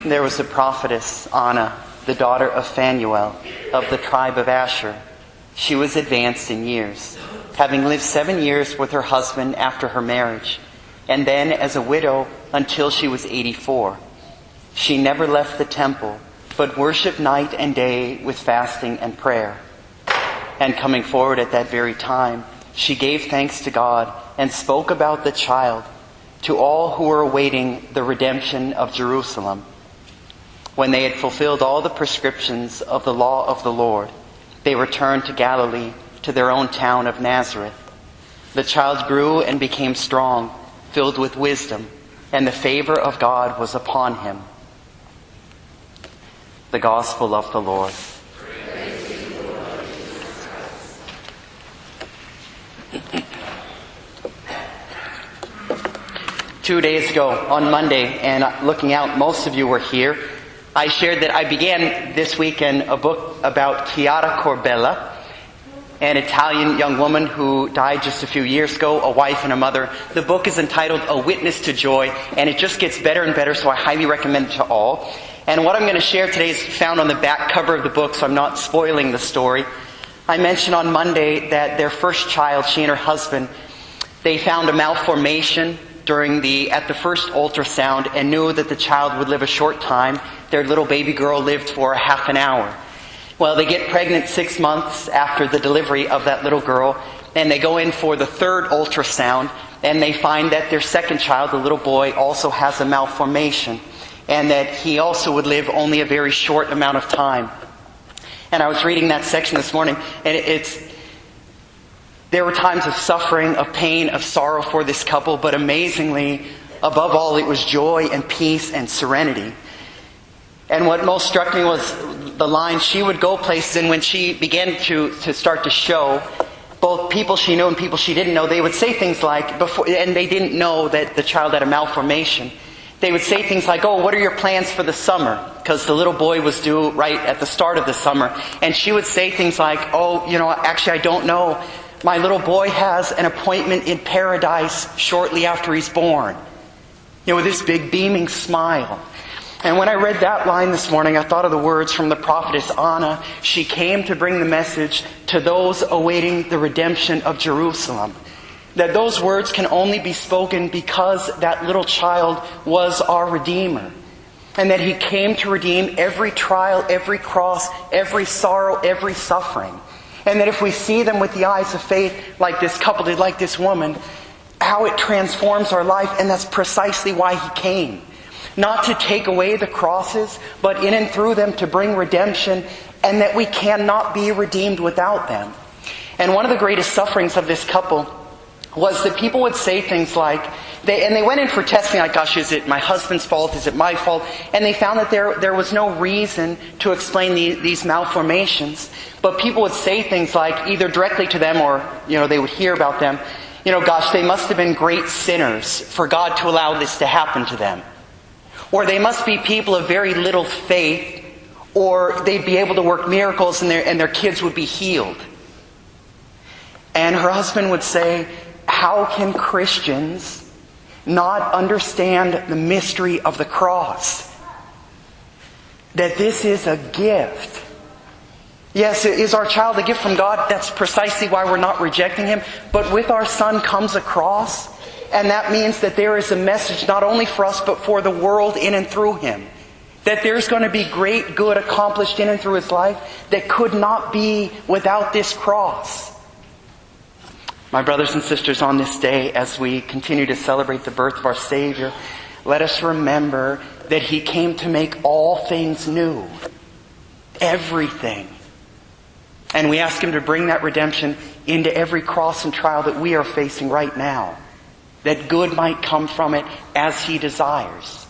There was a prophetess, Anna, the daughter of Phanuel, of the tribe of Asher. She was advanced in years, having lived 7 years with her husband after her marriage, and then as a widow until she was 84. She never left the temple, but worshipped night and day with fasting and prayer. And coming forward at that very time, she gave thanks to God and spoke about the child to all who were awaiting the redemption of Jerusalem. When they had fulfilled all the prescriptions of the law of the Lord, they returned to Galilee, to their own town of Nazareth. The child grew and became strong, filled with wisdom, and the favor of God was upon him. The Gospel of the Lord. 2 days ago, on Monday, and looking out, most of you were here, I shared that I began this weekend a book about Chiara Corbella, an Italian young woman who died just a few years ago, a wife and a mother. The book is entitled A Witness to Joy, and it just gets better and better, so I highly recommend it to all. And what I'm going to share today is found on the back cover of the book, so I'm not spoiling the story. I mentioned on Monday that their first child, she and her husband, they found a malformation at the first ultrasound and knew that the child would live a short time. Their little baby girl lived for a half an hour. Well, they get pregnant 6 months after the delivery of that little girl, and they go in for the third ultrasound, and they find that their second child, the little boy, also has a malformation, and that he also would live only a very short amount of time. And I was reading that section this morning, and there were times of suffering, of pain, of sorrow for this couple, but amazingly, above all, it was joy and peace and serenity. And what most struck me was the line, she would go places, and when she began to start to show, both people she knew and people she didn't know, they would say things like, and they didn't know that the child had a malformation. They would say things like, "Oh, what are your plans for the summer?" Because the little boy was due right at the start of the summer. And she would say things like, "Oh, actually I don't know. My little boy has an appointment in paradise shortly after he's born." With this big beaming smile. And when I read that line this morning, I thought of the words from the prophetess Anna. She came to bring the message to those awaiting the redemption of Jerusalem. That those words can only be spoken because that little child was our Redeemer. And that He came to redeem every trial, every cross, every sorrow, every suffering. And that if we see them with the eyes of faith, like this couple did, like this woman, how it transforms our life. And that's precisely why He came. Not to take away the crosses, but in and through them to bring redemption, and that we cannot be redeemed without them. And one of the greatest sufferings of this couple was that people would say things like, they went in for testing, like, "Gosh, is it my husband's fault? Is it my fault?" And they found that there was no reason to explain these malformations. But people would say things like, either directly to them or, they would hear about them, "Gosh, they must have been great sinners for God to allow this to happen to them." Or they must be people of very little faith, or they'd be able to work miracles and their kids would be healed. And her husband would say, "How can Christians not understand the mystery of the cross? That this is a gift. Yes, is our child a gift from God? That's precisely why we're not rejecting Him. But with our son comes a cross. And that means that there is a message not only for us, but for the world in and through Him. That there's going to be great good accomplished in and through His life that could not be without this cross." My brothers and sisters, on this day, as we continue to celebrate the birth of our Savior, let us remember that He came to make all things new. Everything. And we ask Him to bring that redemption into every cross and trial that we are facing right now. That good might come from it as He desires.